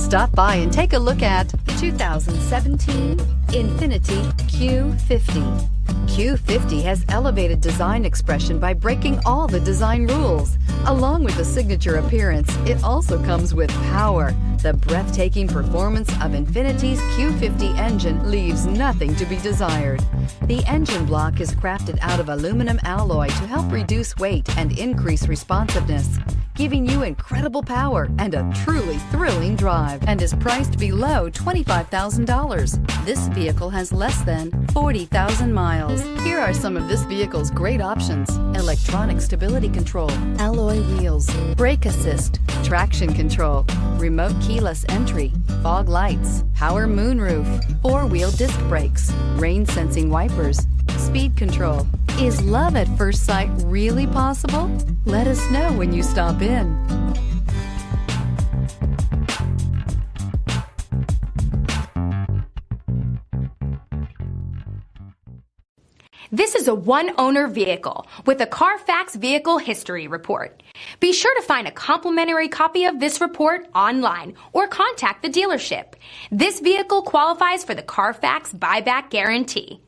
Stop by and take a look at the 2017 INFINITI Q50. Q50 has elevated design expression by breaking all the design rules. Along with the signature appearance, it also comes with power. The breathtaking performance of INFINITI's Q50 engine leaves nothing to be desired. The engine block is crafted out of aluminum alloy to help reduce weight and increase responsiveness, giving you incredible power and a truly thrilling drive, and is priced below $25,000. This vehicle has less than 40,000 miles. Here are some of this vehicle's great options: electronic stability control, alloy wheels, brake assist, traction control, remote keyless entry, fog lights, power moonroof, four-wheel disc brakes, rain sensing wipers, speed control. Is love at first sight really possible? Let us know when you stop in. This is a one-owner vehicle with a Carfax Vehicle History Report. Be sure to find a complimentary copy of this report online or contact the dealership. This vehicle qualifies for the Carfax Buyback Guarantee.